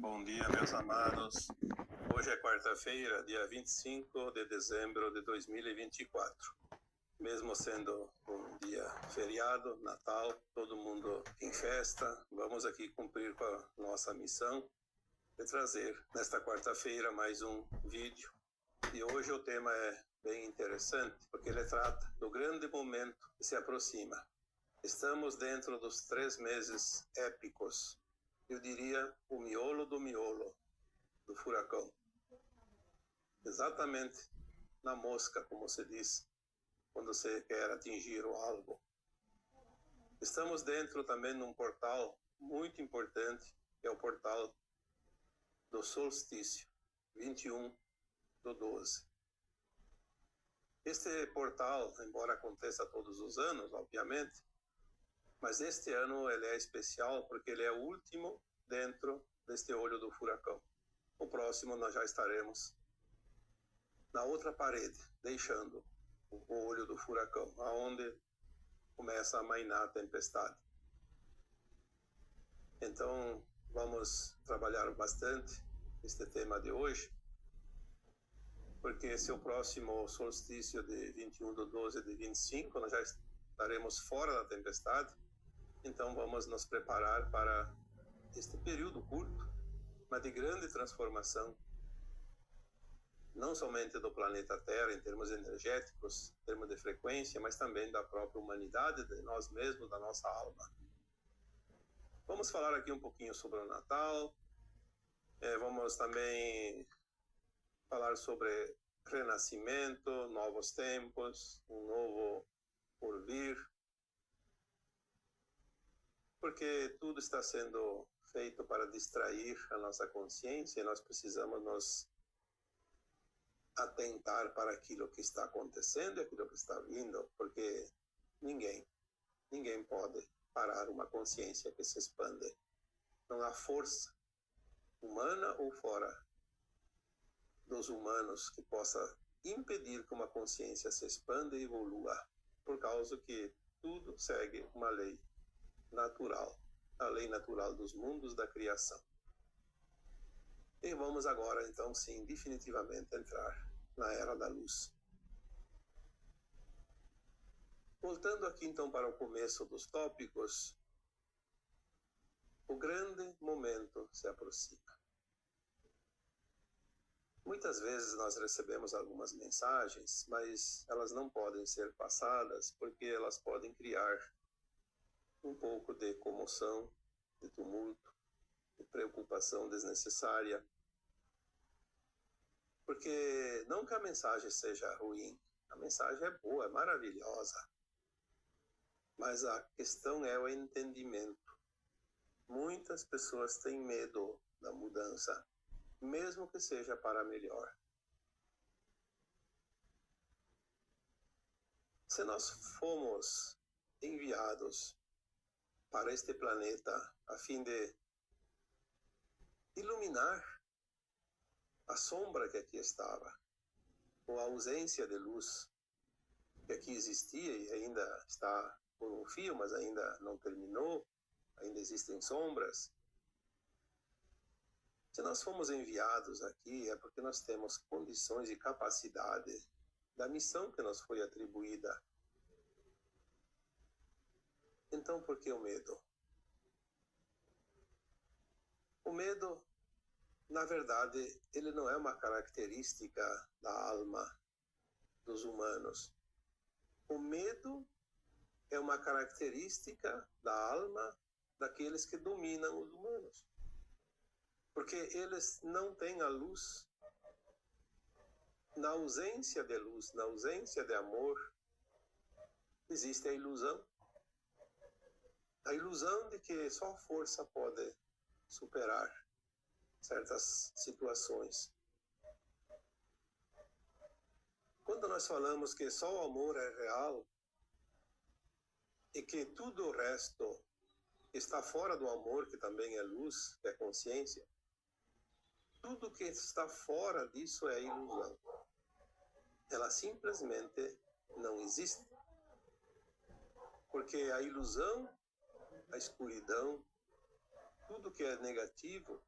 Bom dia, meus amados. Hoje é quarta-feira, dia 25 de dezembro de 2024. Mesmo sendo um dia feriado, Natal, todo mundo em festa, vamos aqui cumprir com a nossa missão de trazer nesta quarta-feira mais um vídeo. E hoje o tema é bem interessante, porque ele trata do grande momento que se aproxima. Estamos dentro dos 3 meses épicos. Eu diria o miolo do furacão. Exatamente na mosca, como se diz, quando você quer atingir o alvo. Estamos dentro também de um portal muito importante, que é o portal do solstício, 21/12. Este portal, embora aconteça todos os anos, obviamente, mas este ano ele é especial porque ele é o último dentro deste olho do furacão. O próximo nós já estaremos na outra parede, deixando o olho do furacão, aonde começa a amainar a tempestade. Então, vamos trabalhar bastante este tema de hoje, porque esse é o próximo solstício de 21/12 de 25, nós já estaremos fora da tempestade. Então vamos nos preparar para este período curto, mas de grande transformação, não somente do planeta Terra em termos energéticos, em termos de frequência, mas também da própria humanidade, de nós mesmos, da nossa alma. Vamos falar aqui um pouquinho sobre o Natal, vamos também falar sobre renascimento, novos tempos, um novo porvir, porque tudo está sendo feito para distrair a nossa consciência e nós precisamos nos atentar para aquilo que está acontecendo e aquilo que está vindo, porque ninguém pode parar uma consciência que se expande. Não há força humana ou fora dos humanos que possa impedir que uma consciência se expanda e evolua, por causa que tudo segue uma lei natural, a lei natural dos mundos da criação. E vamos agora, então, sim, definitivamente entrar na Era da Luz. Voltando aqui, então, para o começo dos tópicos, o grande momento se aproxima. Muitas vezes nós recebemos algumas mensagens, mas elas não podem ser passadas porque elas podem criar um pouco de comoção, de tumulto, de preocupação desnecessária. Porque não que a mensagem seja ruim, a mensagem é boa, é maravilhosa. Mas a questão é o entendimento. Muitas pessoas têm medo da mudança, mesmo que seja para melhor. Se nós fomos enviados para este planeta a fim de iluminar a sombra que aqui estava, ou a ausência de luz que aqui existia e ainda está por um fio, mas ainda não terminou, ainda existem sombras. Se nós fomos enviados aqui é porque nós temos condições e capacidade da missão que nos foi atribuída. Então, por que o medo? O medo, na verdade, ele não é uma característica da alma dos humanos. O medo é uma característica da alma daqueles que dominam os humanos. Porque eles não têm a luz. Na ausência de luz, na ausência de amor, existe a ilusão. A ilusão de que só a força pode superar certas situações. Quando nós falamos que só o amor é real e que tudo o resto está fora do amor, que também é luz, que é consciência, tudo que está fora disso é ilusão. Ela simplesmente não existe. Porque a ilusão, a escuridão, tudo que é negativo,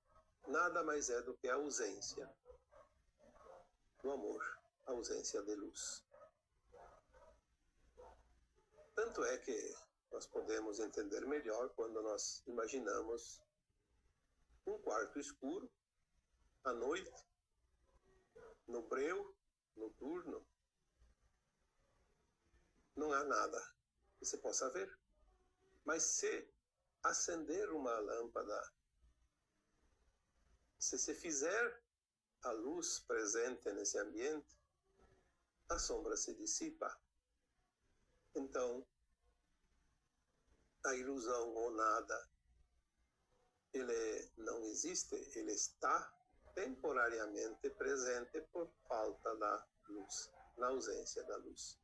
nada mais é do que a ausência do amor, a ausência de luz. Tanto é que nós podemos entender melhor quando nós imaginamos um quarto escuro, à noite, no breu noturno. Não há nada que se possa ver. Mas se acender uma lâmpada, se se fizer a luz presente nesse ambiente, a sombra se dissipa. Então, a ilusão ou nada, ele não existe, ele está temporariamente presente por falta da luz, na ausência da luz.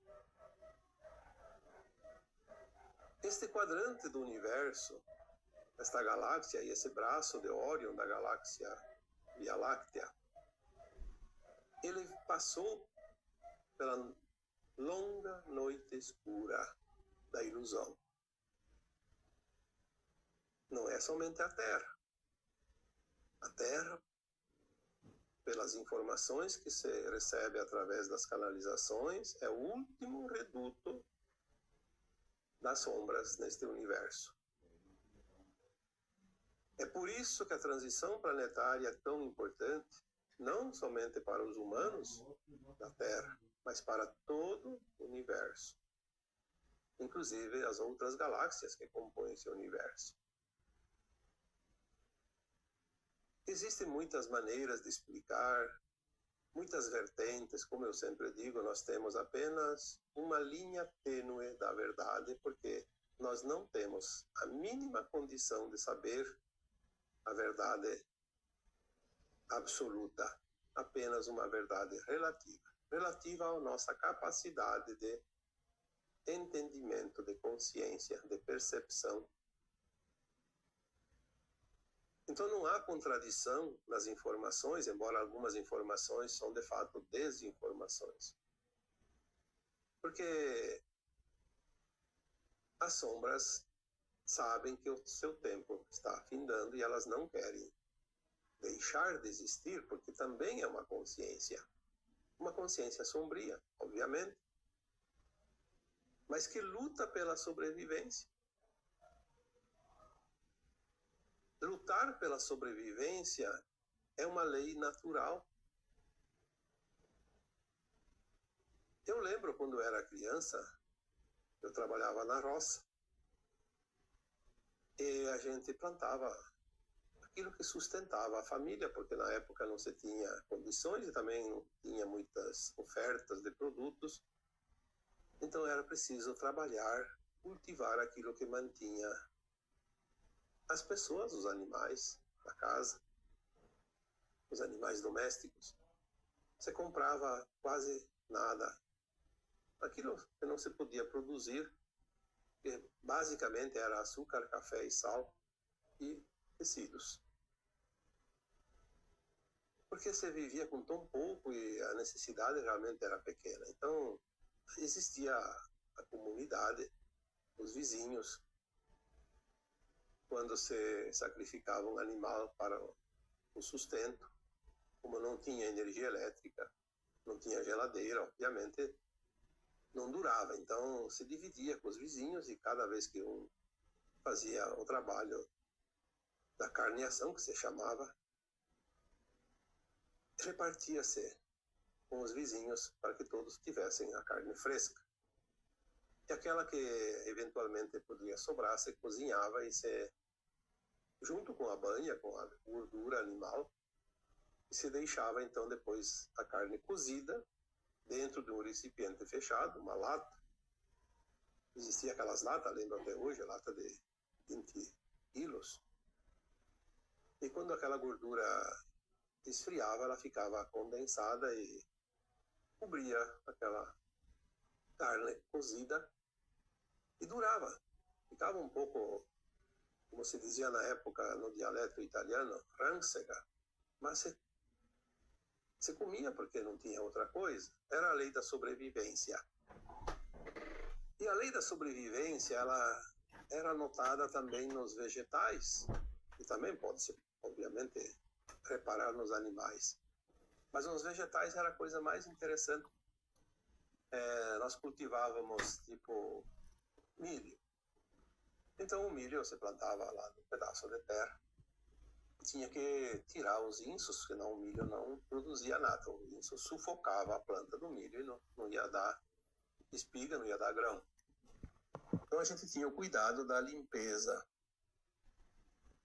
Este quadrante do universo, esta galáxia e esse braço de Órion da galáxia Via Láctea, ele passou pela longa noite escura da ilusão. Não é somente a Terra. A Terra, pelas informações que se recebe através das canalizações, é o último reduto das sombras neste universo. É por isso que a transição planetária é tão importante, não somente para os humanos da Terra, mas para todo o universo, inclusive as outras galáxias que compõem esse universo. Existem muitas maneiras de explicar, muitas vertentes, como eu sempre digo, nós temos apenas uma linha tênue da verdade, porque nós não temos a mínima condição de saber a verdade absoluta, apenas uma verdade relativa à nossa capacidade de entendimento, de consciência, de percepção. Então não há contradição nas informações, embora algumas informações são de fato desinformações. Porque as sombras sabem que o seu tempo está afindando e elas não querem deixar de existir, porque também é uma consciência sombria, obviamente, mas que luta pela sobrevivência. Lutar pela sobrevivência é uma lei natural. Eu lembro quando eu era criança, eu trabalhava na roça e a gente plantava aquilo que sustentava a família, porque na época não se tinha condições e também não tinha muitas ofertas de produtos. Então era preciso trabalhar, cultivar aquilo que mantinha as pessoas, os animais da casa, os animais domésticos. Você comprava quase nada. Aquilo que não se podia produzir, que basicamente era açúcar, café e sal e tecidos. Porque você vivia com tão pouco e a necessidade realmente era pequena. Então, existia a comunidade, os vizinhos. Quando se sacrificava um animal para o sustento, como não tinha energia elétrica, não tinha geladeira, obviamente não durava. Então se dividia com os vizinhos e cada vez que um fazia o trabalho da carneação, que se chamava, repartia-se com os vizinhos para que todos tivessem a carne fresca. E aquela que eventualmente podia sobrar, se cozinhava e se, junto com a banha, com a gordura animal, e se deixava então depois a carne cozida dentro de um recipiente fechado, uma lata. Existia aquelas latas, lembro até hoje, a lata de 20 quilos. E quando aquela gordura esfriava, ela ficava condensada e cobria aquela carne cozida e durava. Ficava um pouco, como se dizia na época no dialeto italiano, rancega, mas se comia porque não tinha outra coisa. Era a lei da sobrevivência. E a lei da sobrevivência, ela era notada também nos vegetais, e também pode ser, obviamente, reparar nos animais. Mas os vegetais era a coisa mais interessante. Nós cultivávamos, tipo, milho. Então o milho você plantava lá no pedaço de terra. Tinha que tirar os insos, senão o milho não produzia nada. O inso sufocava a planta do milho e não ia dar espiga, não ia dar grão. Então a gente tinha o cuidado da limpeza.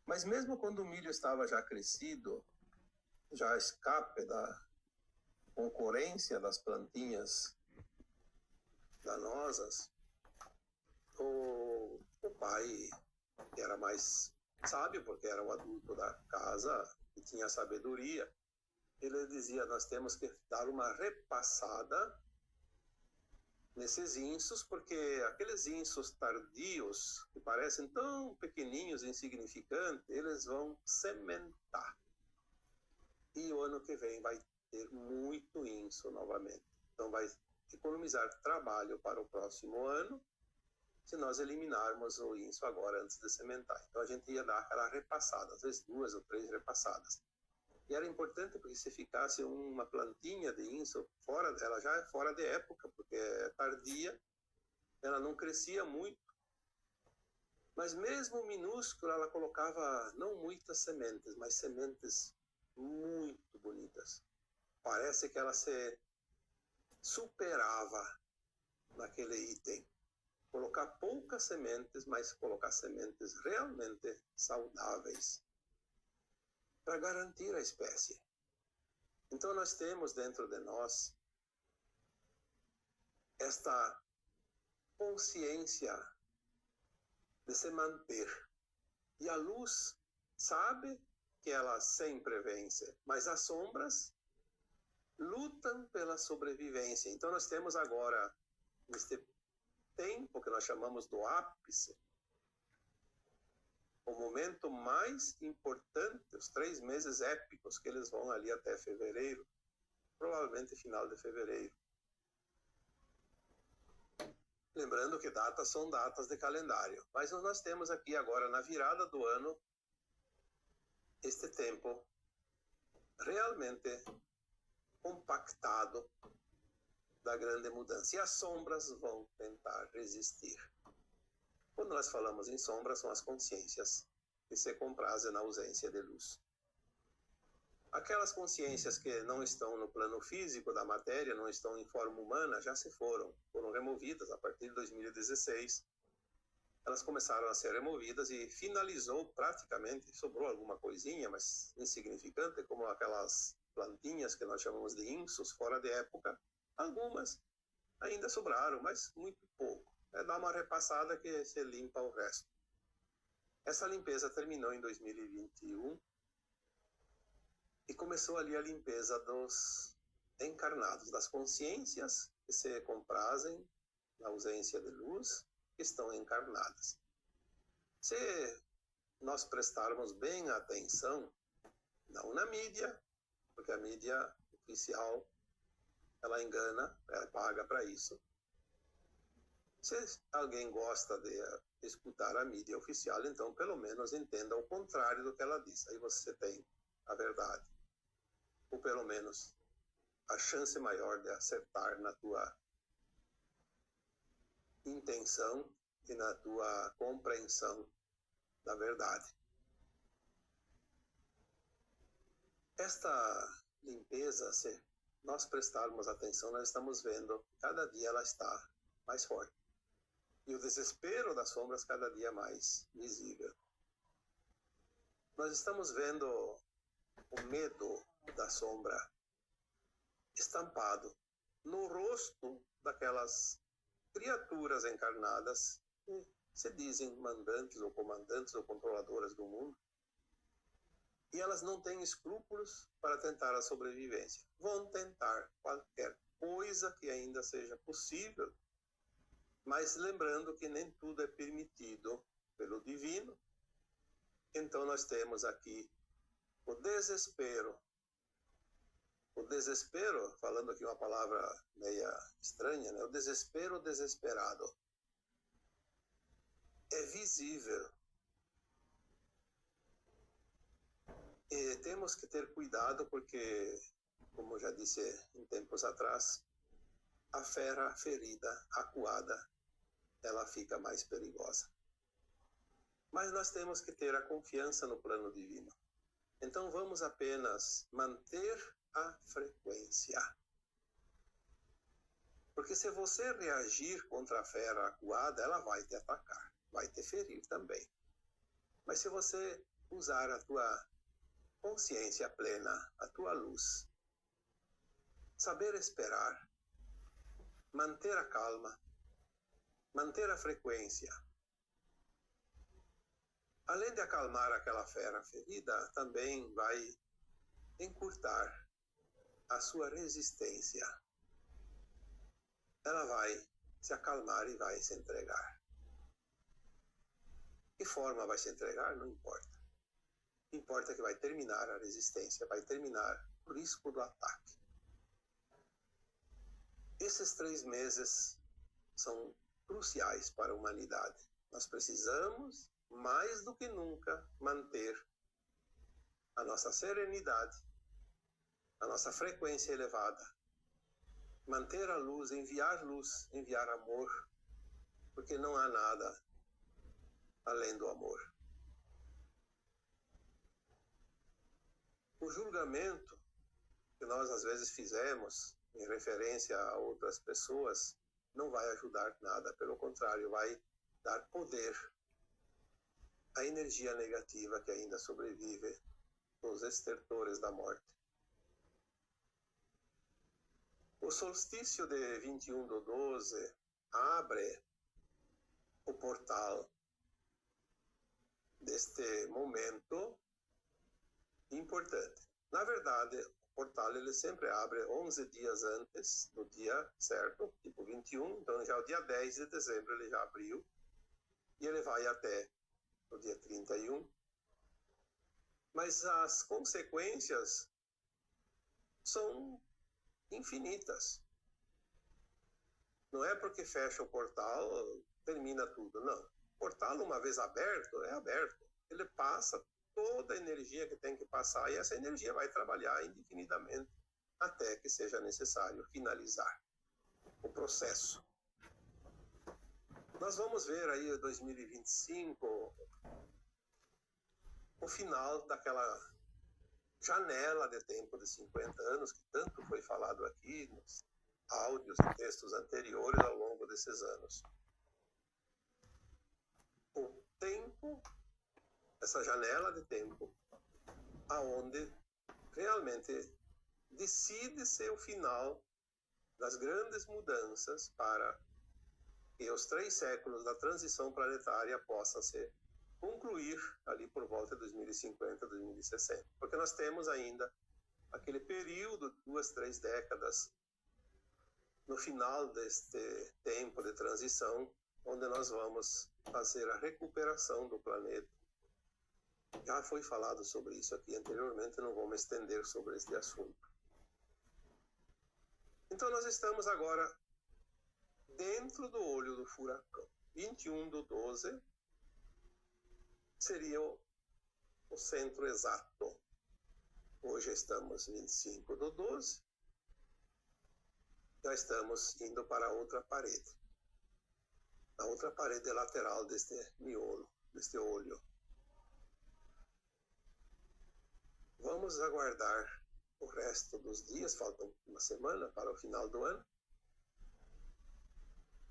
Mas mesmo quando o milho estava já crescido, já escape da concorrência das plantinhas danosas, o pai, que era mais sábio, porque era o adulto da casa e tinha sabedoria, ele dizia: nós temos que dar uma repassada nesses insos, porque aqueles insos tardios, que parecem tão pequenininhos e insignificantes, eles vão sementar. E o ano que vem vai ter muito inso novamente. Então vai economizar trabalho para o próximo ano, se nós eliminarmos o inso agora antes de sementar. Então a gente ia dar aquela repassada, às vezes 2 ou 3 repassadas. E era importante porque se ficasse uma plantinha de inso fora, ela já é fora de época, porque é tardia, ela não crescia muito. Mas mesmo minúscula, ela colocava não muitas sementes, mas sementes muito bonitas. Parece que ela se superava naquele item. Colocar poucas sementes, mas colocar sementes realmente saudáveis para garantir a espécie. Então nós temos dentro de nós esta consciência de se manter. E a luz sabe que ela sempre vence, mas as sombras lutam pela sobrevivência. Então nós temos agora, neste tempo que nós chamamos do ápice, o momento mais importante, os 3 meses épicos, que eles vão ali até fevereiro, provavelmente final de fevereiro. Lembrando que datas são datas de calendário. Mas nós temos aqui agora, na virada do ano, este tempo realmente compactado da grande mudança. E as sombras vão tentar resistir. Quando nós falamos em sombras, são as consciências que se comprazem na ausência de luz. Aquelas consciências que não estão no plano físico da matéria, não estão em forma humana, já se foram removidas a partir de 2016. Elas começaram a ser removidas e finalizou praticamente, sobrou alguma coisinha, mas insignificante, como aquelas plantinhas que nós chamamos de insos fora de época. Algumas ainda sobraram, mas muito pouco. Dá uma repassada que se limpa o resto. Essa limpeza terminou em 2021 e começou ali a limpeza dos encarnados, das consciências que se comprazem na ausência de luz, que estão encarnadas. Se nós prestarmos bem atenção, não na mídia, porque a mídia oficial, ela engana, ela paga para isso. Se alguém gosta de escutar a mídia oficial, então pelo menos entenda o contrário do que ela diz. Aí você tem a verdade. Ou pelo menos a chance maior de acertar na tua intenção e na tua compreensão da verdade. Esta limpeza, se nós prestarmos atenção, nós estamos vendo que cada dia ela está mais forte. E o desespero das sombras cada dia mais visível. Nós estamos vendo o medo da sombra estampado no rosto daquelas criaturas encarnadas que se dizem mandantes ou comandantes ou controladoras do mundo. E elas não têm escrúpulos para tentar a sobrevivência. Vão tentar qualquer coisa que ainda seja possível, mas lembrando que nem tudo é permitido pelo divino. Então nós temos aqui o desespero. O desespero, falando aqui uma palavra meia estranha, né? O desespero desesperado é visível. E temos que ter cuidado porque, como já disse em tempos atrás, a fera ferida, acuada, ela fica mais perigosa. Mas nós temos que ter a confiança no plano divino. Então vamos apenas manter a frequência. Porque se você reagir contra a fera acuada, ela vai te atacar, vai te ferir também. Mas se você usar a tua consciência plena, a tua luz, saber esperar, manter a calma, manter a frequência, além de acalmar aquela fera ferida, também vai encurtar a sua resistência. Ela vai se acalmar e vai se entregar. Que forma vai se entregar? Não importa. Importa que vai terminar a resistência, vai terminar o risco do ataque. Esses 3 meses são cruciais para a humanidade. Nós precisamos, mais do que nunca, manter a nossa serenidade, a nossa frequência elevada, manter a luz, enviar amor, porque não há nada além do amor. O julgamento que nós às vezes fizemos em referência a outras pessoas não vai ajudar nada, pelo contrário, vai dar poder à energia negativa que ainda sobrevive nos estertores da morte. O solstício de 21/12 abre o portal deste momento importante. Na verdade, o portal ele sempre abre 11 dias antes do dia certo, tipo 21, então já o dia 10 de dezembro ele já abriu, e ele vai até o dia 31. Mas as consequências são infinitas. Não é porque fecha o portal, termina tudo, não. O portal, uma vez aberto, é aberto. Ele passa toda a energia que tem que passar e essa energia vai trabalhar indefinidamente até que seja necessário finalizar o processo. Nós vamos ver aí 2025, o final daquela janela de tempo de 50 anos que tanto foi falado aqui nos áudios e textos anteriores ao longo desses anos. O tempo, essa janela de tempo, aonde realmente decide-se o final das grandes mudanças para que os 3 séculos da transição planetária possam se concluir ali por volta de 2050, 2060. Porque nós temos ainda aquele período de 2, 3 décadas no final deste tempo de transição, onde nós vamos fazer a recuperação do planeta. Já foi falado sobre isso aqui anteriormente, não vou me estender sobre este assunto. Então nós estamos agora dentro do olho do furacão. 21/12 seria o centro exato. Hoje estamos 25/12. Já estamos indo para a outra parede. A outra parede lateral deste miolo, deste olho. Vamos aguardar o resto dos dias, faltam uma semana para o final do ano.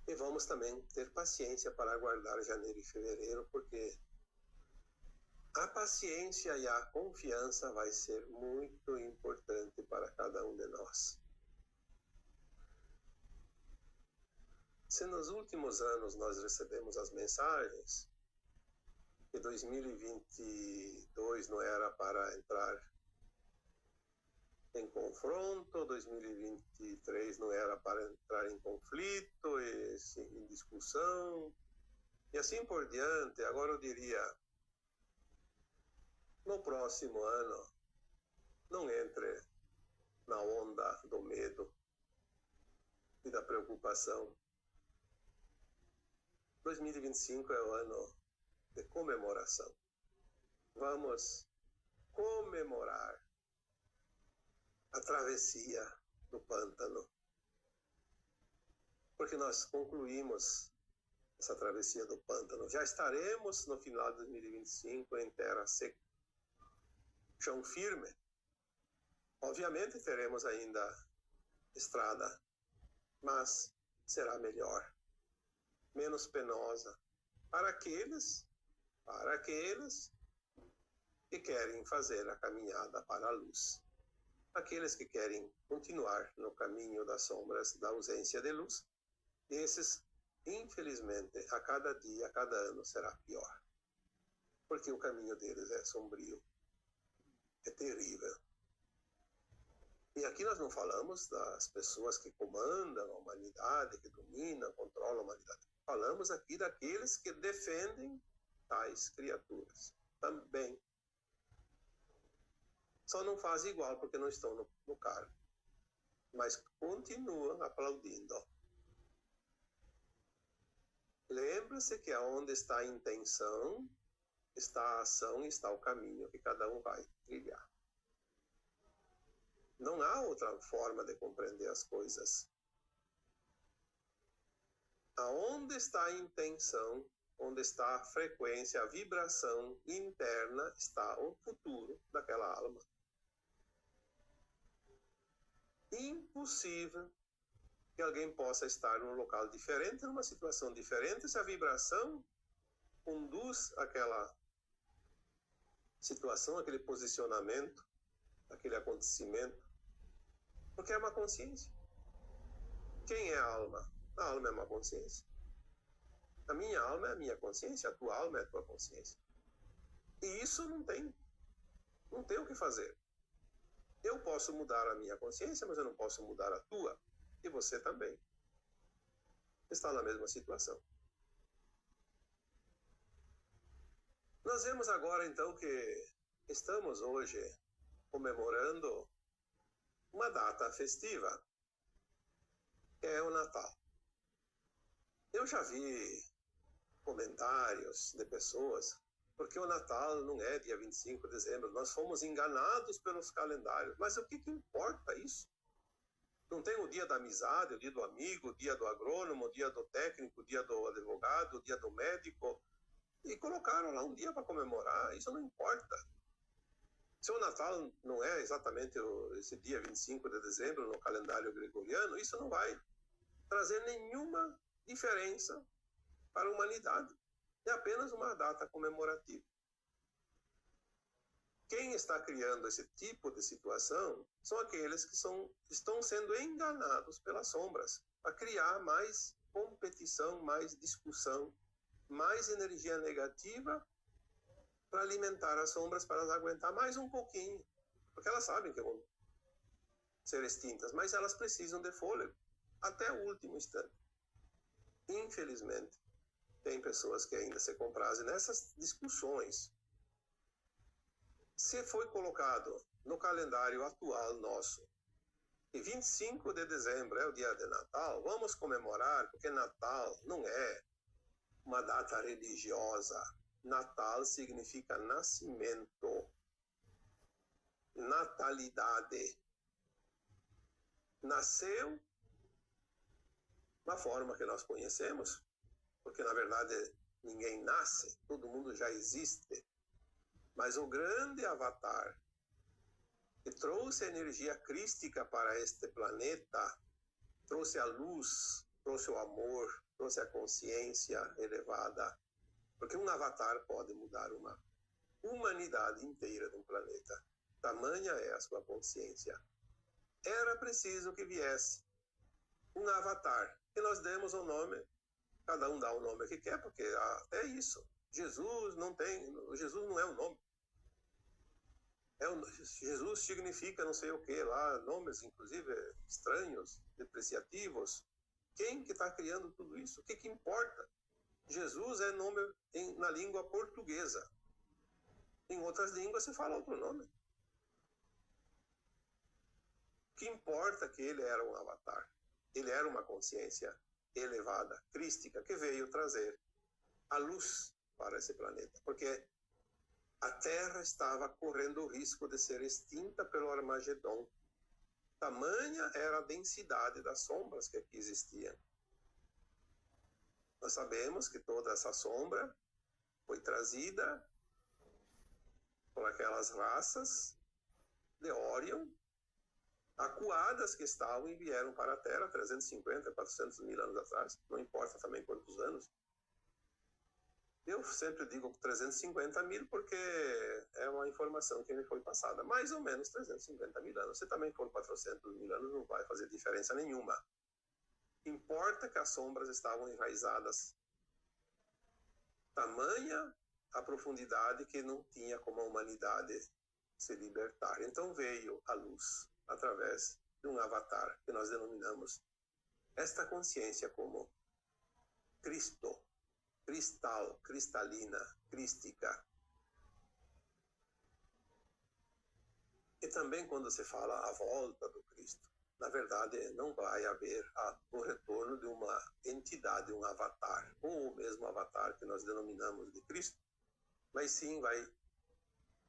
E vamos também ter paciência para aguardar janeiro e fevereiro, porque a paciência e a confiança vai ser muito importante para cada um de nós. Se nos últimos anos nós recebemos as mensagens que 2022 não era para entrar em confronto, 2023 não era para entrar em conflito, em discussão, e assim por diante, agora eu diria, no próximo ano, não entre na onda do medo e da preocupação. 2025 é o ano de comemoração. Vamos comemorar a travessia do pântano. Porque nós concluímos essa travessia do pântano. Já estaremos no final de 2025 em terra seca, chão firme. Obviamente teremos ainda estrada, mas será melhor, menos penosa para aqueles que querem fazer a caminhada para a luz. Aqueles que querem continuar no caminho das sombras, da ausência de luz, esses, infelizmente, a cada dia, a cada ano será pior. Porque o caminho deles é sombrio, é terrível. E aqui nós não falamos das pessoas que comandam a humanidade, que dominam, controlam a humanidade. Falamos aqui daqueles que defendem tais criaturas também. Só não fazem igual porque não estão no cargo. Mas continuam aplaudindo. Lembre-se que aonde está a intenção, está a ação e está o caminho que cada um vai trilhar. Não há outra forma de compreender as coisas. Aonde está a intenção, onde está a frequência, a vibração interna, está o futuro daquela alma. Impossível que alguém possa estar num local diferente, numa situação diferente, se a vibração conduz àquela situação, aquele posicionamento, aquele acontecimento, porque é uma consciência. Quem é a alma? A alma é uma consciência. A minha alma é a minha consciência, a tua alma é a tua consciência. E isso não tem o que fazer. Eu posso mudar a minha consciência, mas eu não posso mudar a tua. E você também está na mesma situação. Nós vemos agora, então, que estamos hoje comemorando uma data festiva, que é o Natal. Eu já vi comentários de pessoas, porque o Natal não é dia 25 de dezembro, nós fomos enganados pelos calendários. Mas o que importa isso? Não tem o dia da amizade, o dia do amigo, o dia do agrônomo, o dia do técnico, o dia do advogado, o dia do médico. E colocaram lá um dia para comemorar, isso não importa. Se o Natal não é exatamente esse dia 25 de dezembro no calendário gregoriano, isso não vai trazer nenhuma diferença para a humanidade. É apenas uma data comemorativa. Quem está criando esse tipo de situação são aqueles que estão sendo enganados pelas sombras, para criar mais competição, mais discussão, mais energia negativa para alimentar as sombras, para elas aguentar mais um pouquinho. Porque elas sabem que vão ser extintas, mas elas precisam de fôlego até o último instante. Infelizmente, tem pessoas que ainda se comprazem nessas discussões. Se foi colocado no calendário atual nosso, e 25 de dezembro é o dia de Natal, vamos comemorar, porque Natal não é uma data religiosa. Natal significa nascimento, natalidade. Nasceu da forma que nós conhecemos, porque na verdade ninguém nasce, todo mundo já existe. Mas o grande avatar que trouxe a energia crística para este planeta, trouxe a luz, trouxe o amor, trouxe a consciência elevada. Porque um avatar pode mudar uma humanidade inteira de um planeta. Tamanha é a sua consciência. Era preciso que viesse um avatar, que nós demos o nome, cada um dá o nome que quer, porque até isso. Jesus não é um nome. Jesus significa não sei o que lá, nomes inclusive estranhos, depreciativos. Quem que está criando tudo isso? O que importa? Jesus é nome na língua portuguesa. Em outras línguas se fala outro nome. O que importa é que ele era um avatar. Ele era uma consciência elevada, crística, que veio trazer a luz para esse planeta. Porque a Terra estava correndo o risco de ser extinta pelo Armagedon. Tamanha era a densidade das sombras que aqui existiam. Nós sabemos que toda essa sombra foi trazida por aquelas raças de Orion, acuadas que estavam e vieram para a Terra 350, 400 mil anos atrás, não importa também quantos anos. Eu sempre digo 350 mil porque é uma informação que me foi passada. Mais ou menos 350 mil anos. Se também for 400 mil anos, não vai fazer diferença nenhuma. Importa que as sombras estavam enraizadas. Tamanha a profundidade que não tinha como a humanidade se libertar. Então veio a luz através de um avatar que nós denominamos esta consciência como Cristo. Cristal, cristalina, crística. E também quando se fala a volta do Cristo, na verdade não vai haver o retorno de uma entidade, um avatar, ou o mesmo avatar que nós denominamos de Cristo, mas sim vai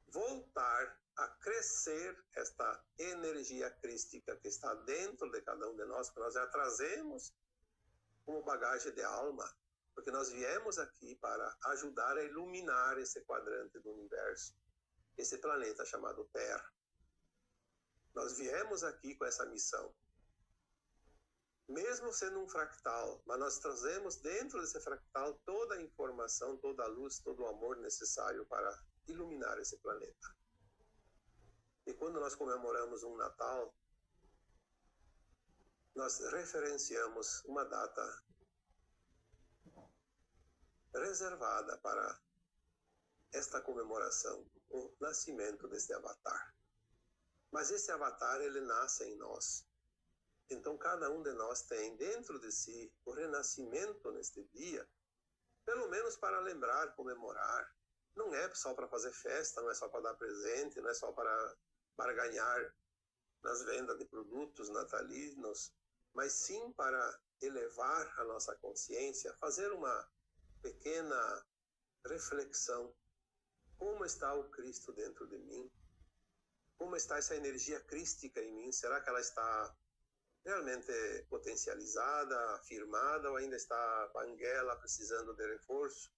voltar a crescer esta energia crística que está dentro de cada um de nós, que nós já trazemos como bagagem de alma, porque nós viemos aqui para ajudar a iluminar esse quadrante do universo, esse planeta chamado Terra. Nós viemos aqui com essa missão. Mesmo sendo um fractal, mas nós trazemos dentro desse fractal toda a informação, toda a luz, todo o amor necessário para iluminar esse planeta. E quando nós comemoramos um Natal, nós referenciamos uma data reservada para esta comemoração, o nascimento deste avatar. Mas esse avatar, ele nasce em nós. Então, cada um de nós tem dentro de si o renascimento neste dia, pelo menos para lembrar, comemorar. Não é só para fazer festa, não é só para dar presente, não é só para ganhar nas vendas de produtos natalinos, mas sim para elevar a nossa consciência, fazer uma pequena reflexão. Como está o Cristo dentro de mim? Como está essa energia crística em mim? Será que ela está realmente potencializada, afirmada, ou ainda está banguela, precisando de reforço?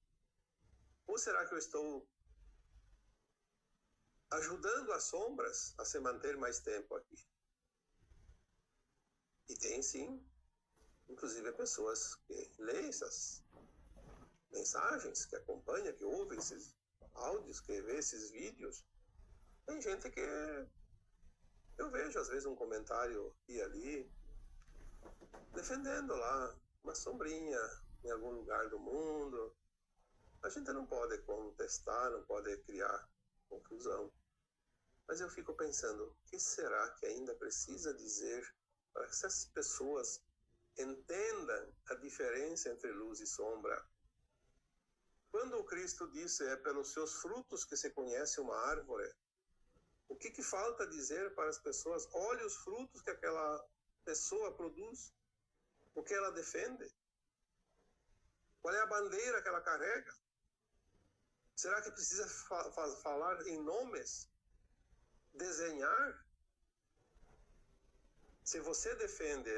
Ou será que eu estou ajudando as sombras a se manter mais tempo aqui? E tem sim, inclusive pessoas que leem essas mensagens, que acompanha, que ouve esses áudios, que vê esses vídeos. Tem gente que eu vejo às vezes um comentário aqui e ali defendendo lá uma sombrinha em algum lugar do mundo. A gente não pode contestar, não pode criar confusão, mas eu fico pensando, o que será que ainda precisa dizer para que essas pessoas entendam a diferença entre luz e sombra? Quando o Cristo disse, é pelos seus frutos que se conhece uma árvore, o que falta dizer para as pessoas? Olhe os frutos que aquela pessoa produz, o que ela defende, qual é a bandeira que ela carrega? Será que precisa falar em nomes? Desenhar? Se você defende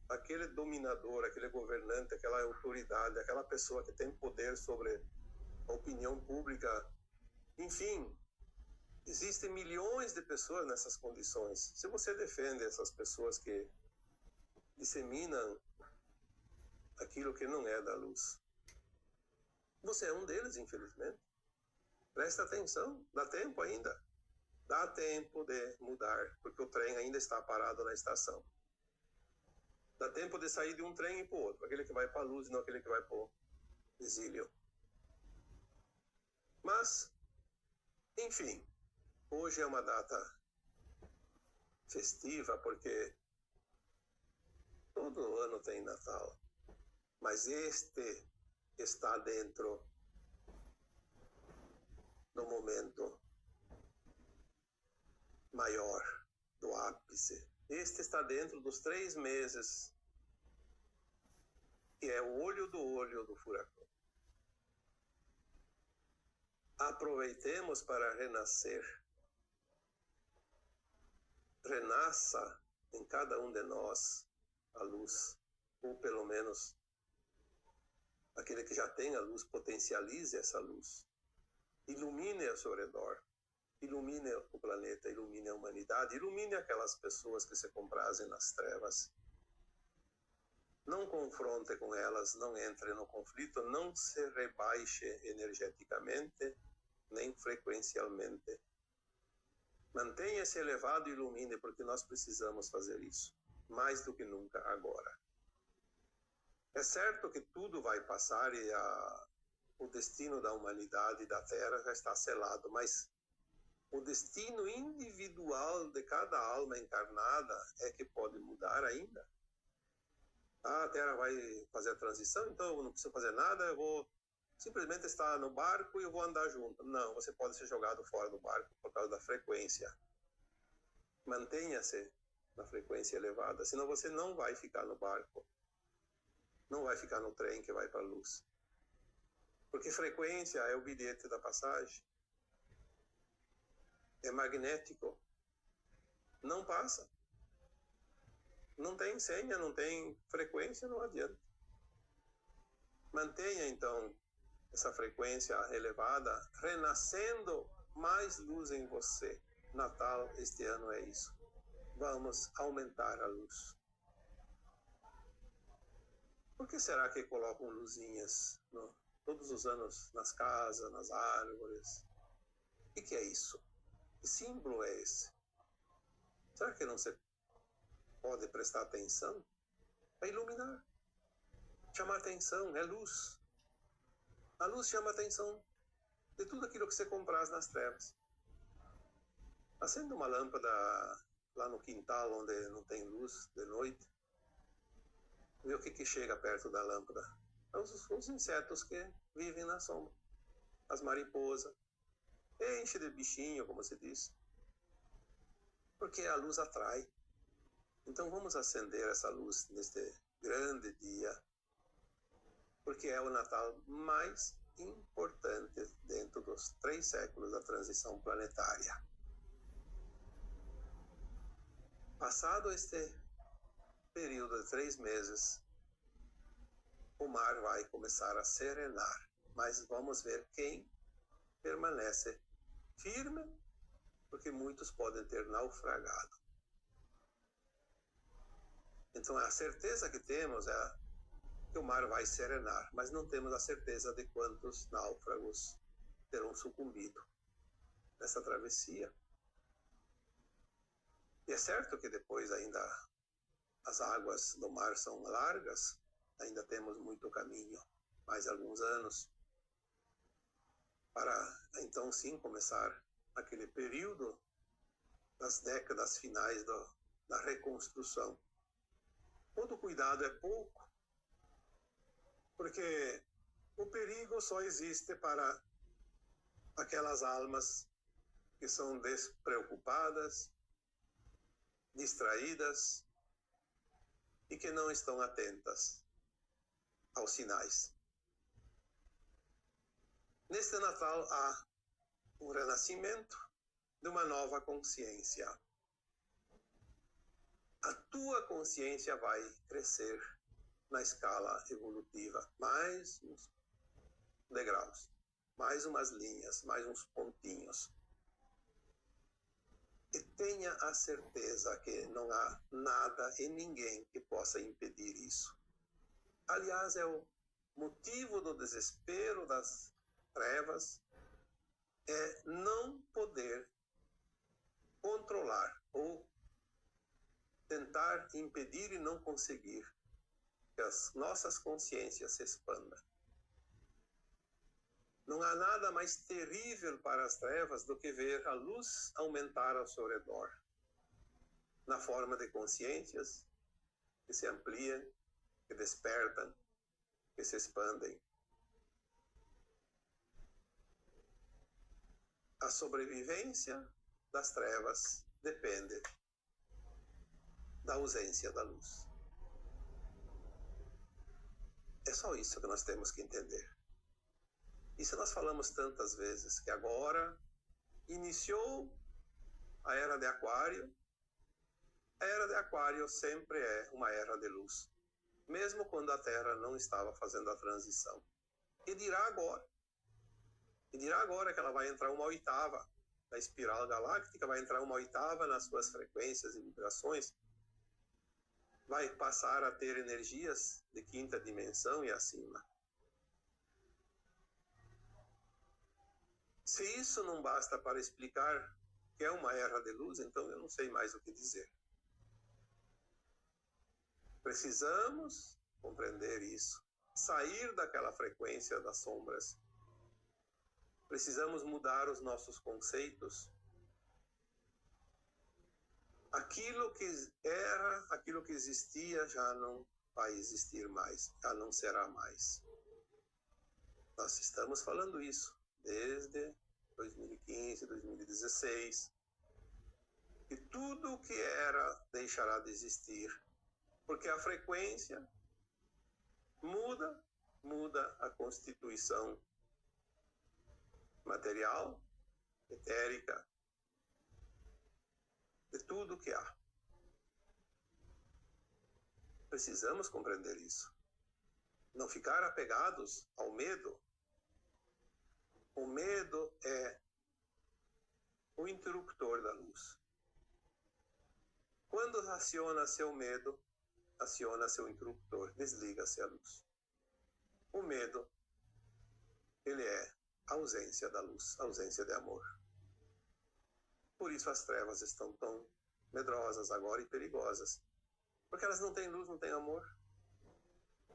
aquele dominador, aquele governante, aquela autoridade, aquela pessoa que tem poder sobre a opinião pública, enfim, existem milhões de pessoas nessas condições. Se você defende essas pessoas que disseminam aquilo que não é da luz, você é um deles, infelizmente. Presta atenção, dá tempo ainda. Dá tempo de mudar, porque o trem ainda está parado na estação. Dá tempo de sair de um trem e para o outro, aquele que vai para a luz e não aquele que vai para o exílio. Mas, enfim, hoje é uma data festiva, porque todo ano tem Natal, mas este está dentro do momento maior, do ápice. Este está dentro dos 3 meses, que é o olho do furacão. Aproveitemos para renascer renasça em cada um de nós a luz, ou pelo menos aquele que já tem a luz potencialize essa luz, ilumine ao seu redor, ilumine o planeta, ilumine a humanidade, ilumine aquelas pessoas que se comprazem nas trevas. Não confronte com elas, não entre no conflito, não se rebaixe energeticamente, nem frequencialmente. Mantenha-se elevado e ilumine, porque nós precisamos fazer isso, mais do que nunca agora. É certo que tudo vai passar e o destino da humanidade e da Terra já está selado, mas o destino individual de cada alma encarnada é que pode mudar ainda. A Terra vai fazer a transição, então eu não preciso fazer nada, eu vou simplesmente estar no barco e eu vou andar junto. Não, você pode ser jogado fora do barco por causa da frequência. Mantenha-se na frequência elevada, senão você não vai ficar no barco. Não vai ficar no trem que vai para a luz. Porque frequência é o bilhete da passagem. É magnético. Não passa. Não tem senha, não tem frequência, não adianta. Mantenha, então, essa frequência elevada, renascendo mais luz em você. Natal este ano é isso. Vamos aumentar a luz. Por que será que colocam luzinhas todos os anos nas casas, nas árvores? O que é isso? Que símbolo é esse? Será que não se pode prestar atenção? É iluminar. Chamar atenção, é luz. A luz chama a atenção de tudo aquilo que você compraz nas trevas. Acenda uma lâmpada lá no quintal onde não tem luz de noite. Vê o que chega perto da lâmpada. Os insetos que vivem na sombra. As mariposas. Enche de bichinho, como se diz. Porque a luz atrai. Então vamos acender essa luz neste grande dia. Porque é o Natal mais importante dentro dos 3 séculos da transição planetária. Passado este período de 3 meses, o mar vai começar a serenar, mas vamos ver quem permanece firme, porque muitos podem ter naufragado. Então a certeza que temos é que o mar vai serenar, mas não temos a certeza de quantos náufragos terão sucumbido nessa travessia. E é certo que depois ainda as águas do mar são largas, ainda temos muito caminho, mais alguns anos, para então sim começar aquele período das décadas finais da reconstrução. Todo cuidado é pouco, porque o perigo só existe para aquelas almas que são despreocupadas, distraídas e que não estão atentas aos sinais. Neste Natal há um renascimento de uma nova consciência. A tua consciência vai crescer na escala evolutiva, mais uns degraus, mais umas linhas, mais uns pontinhos. E tenha a certeza que não há nada e ninguém que possa impedir isso. Aliás, é o motivo do desespero das trevas, é não poder controlar ou tentar impedir e não conseguir que as nossas consciências se expandam. Não há nada mais terrível para as trevas do que ver a luz aumentar ao seu redor, na forma de consciências que se ampliam, que despertam, que se expandem. A sobrevivência das trevas depende da ausência da luz. É só isso que nós temos que entender. Isso nós falamos tantas vezes, que agora iniciou a era de Aquário, A era de Aquário sempre é uma era de luz, mesmo quando a Terra não estava fazendo a transição. E dirá agora que ela vai entrar uma oitava na espiral galáctica, vai entrar uma oitava nas suas frequências e vibrações, vai passar a ter energias de quinta dimensão e acima. Se isso não basta para explicar que é uma era de luz, então eu não sei mais o que dizer. Precisamos compreender isso, sair daquela frequência das sombras. Precisamos mudar os nossos conceitos. Aquilo que era, aquilo que existia já não vai existir mais, já não será mais. Nós estamos falando isso desde 2015, 2016, que tudo o que era deixará de existir, porque a frequência muda a constituição material, etérica, de tudo que há. Precisamos compreender isso. Não ficar apegados ao medo. O medo é o interruptor da luz. Quando aciona seu medo, aciona seu interruptor, desliga-se a luz. O medo, ele é a ausência da luz, a ausência de amor. Por isso as trevas estão tão medrosas agora e perigosas. Porque elas não têm luz, não têm amor.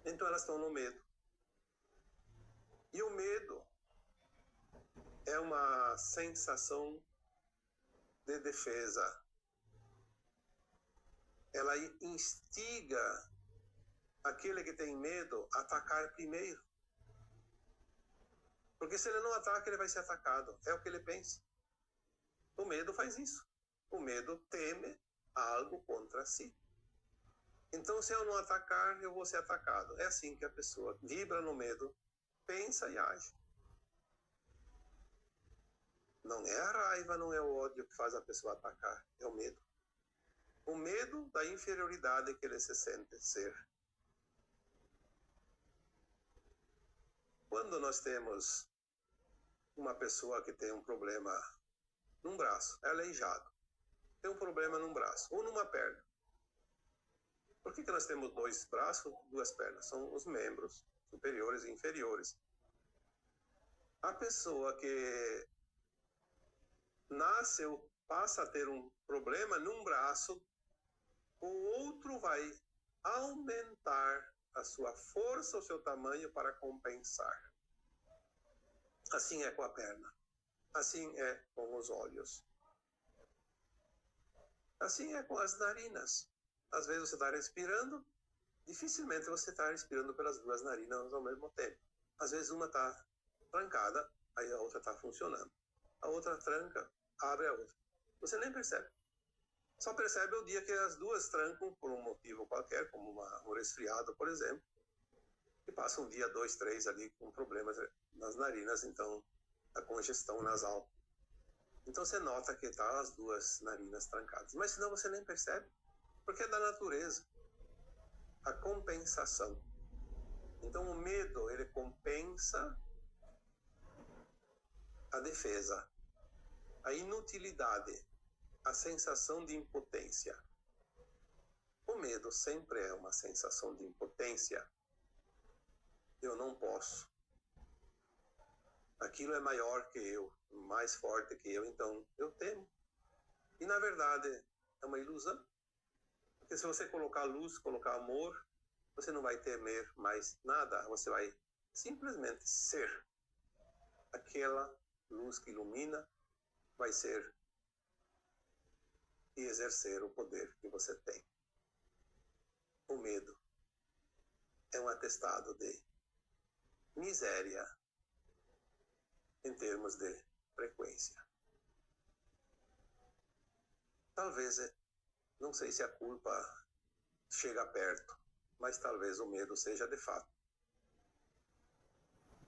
Então elas estão no medo. E o medo é uma sensação de defesa. Ela instiga aquele que tem medo a atacar primeiro. Porque se ele não ataca, ele vai ser atacado. É o que ele pensa. O medo faz isso. O medo teme algo contra si. Então, se eu não atacar, eu vou ser atacado. É assim que a pessoa vibra no medo, pensa e age. Não é a raiva, não é o ódio que faz a pessoa atacar. É o medo. O medo da inferioridade que ele se sente ser. Quando nós temos uma pessoa que tem um problema num braço, é aleijado, tem um problema num braço ou numa perna. Por que nós temos dois braços, duas pernas? São os membros superiores e inferiores. A pessoa que nasce ou passa a ter um problema num braço, o outro vai aumentar a sua força, o seu tamanho para compensar. Assim é com a perna. Assim é com os olhos. Assim é com as narinas. Às vezes você está respirando, dificilmente você está respirando pelas duas narinas ao mesmo tempo. Às vezes uma está trancada, aí a outra está funcionando. A outra tranca, abre a outra. Você nem percebe. Só percebe o dia que as duas trancam por um motivo qualquer, como um resfriado, por exemplo. E passa um dia, 2, 3 ali com problemas nas narinas, então a congestão nasal. Então você nota que está as duas narinas trancadas. Mas senão você nem percebe, porque é da natureza. A compensação. Então o medo, ele compensa a defesa, a inutilidade, a sensação de impotência. O medo sempre é uma sensação de impotência. Eu não posso. Aquilo é maior que eu, mais forte que eu, então eu temo. E na verdade é uma ilusão. Porque se você colocar luz, colocar amor, você não vai temer mais nada. Você vai simplesmente ser. Aquela luz que ilumina vai ser e exercer o poder que você tem. O medo é um atestado de miséria em termos de frequência. Talvez, não sei se a culpa chega perto, mas talvez o medo seja de fato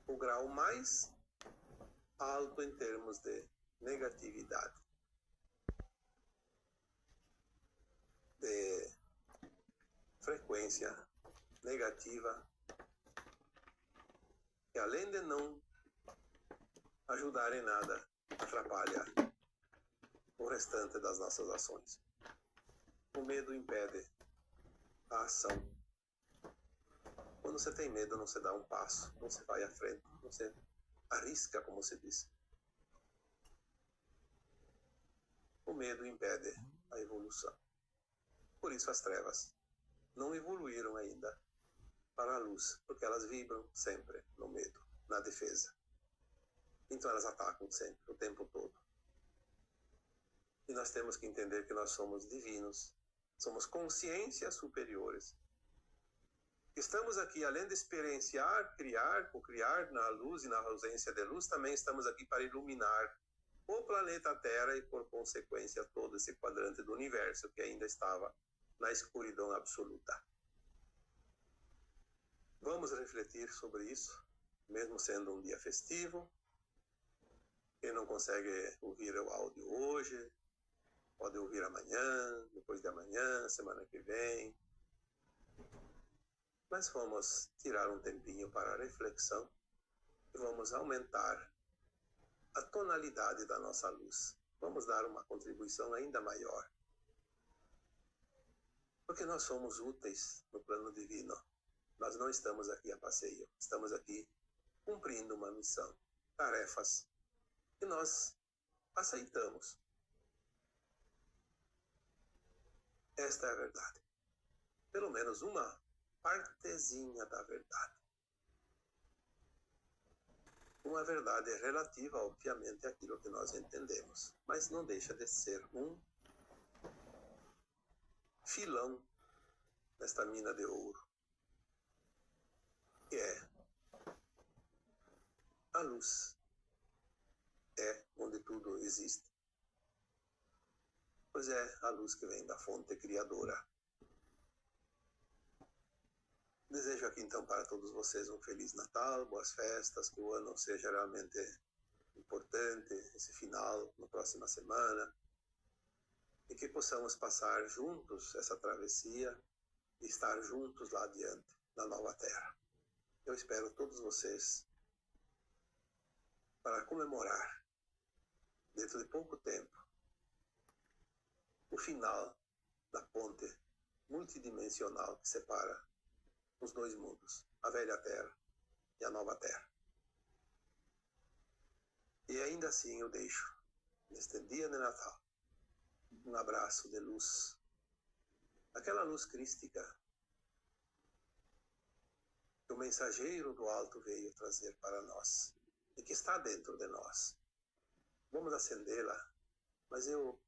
o grau mais alto em termos de negatividade, de consequência negativa que, além de não ajudar em nada, atrapalha o restante das nossas ações. O medo impede a ação. Quando você tem medo, não se dá um passo, não se vai à frente, não se arrisca, como se diz. O medo impede a evolução. Por isso as trevas não evoluíram ainda para a luz, porque elas vibram sempre no medo, na defesa. Então elas atacam sempre, o tempo todo. E nós temos que entender que nós somos divinos, somos consciências superiores. Estamos aqui, além de experienciar, criar, co-criar na luz e na ausência de luz, também estamos aqui para iluminar o planeta Terra e, por consequência, todo esse quadrante do universo que ainda estava na escuridão absoluta. Vamos refletir sobre isso, mesmo sendo um dia festivo. Quem não consegue ouvir o áudio hoje, pode ouvir amanhã, depois de amanhã, semana que vem. Mas vamos tirar um tempinho para a reflexão e vamos aumentar a tonalidade da nossa luz. Vamos dar uma contribuição ainda maior. Porque nós somos úteis no plano divino. Nós não estamos aqui a passeio. Estamos aqui cumprindo uma missão, tarefas que nós aceitamos. Esta é a verdade. Pelo menos uma partezinha da verdade. Uma verdade relativa, obviamente, àquilo que nós entendemos, mas não deixa de ser um filão nesta mina de ouro, que é a luz. É onde tudo existe. Pois é a luz que vem da fonte criadora. Desejo aqui então para todos vocês um Feliz Natal, boas festas, que o ano seja realmente importante, esse final, na próxima semana, e que possamos passar juntos essa travessia e estar juntos lá adiante, na nova terra. Eu espero todos vocês para comemorar, dentro de pouco tempo, o final da ponte multidimensional que separa os dois mundos, a velha terra e a nova terra. E ainda assim eu deixo, neste dia de Natal, um abraço de luz, aquela luz crística que o mensageiro do alto veio trazer para nós e que está dentro de nós. Vamos acendê-la, mas eu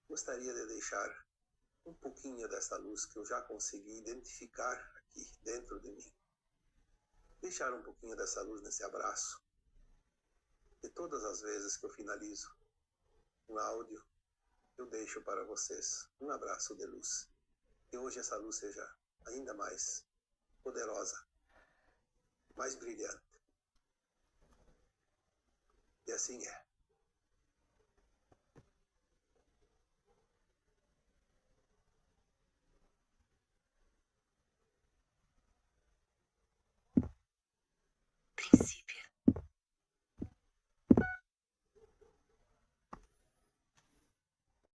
gostaria de deixar um pouquinho dessa luz que eu já consegui identificar aqui dentro de mim. Deixar um pouquinho dessa luz nesse abraço. E todas as vezes que eu finalizo um áudio, eu deixo para vocês um abraço de luz. Que hoje essa luz seja ainda mais poderosa, mais brilhante. E assim é.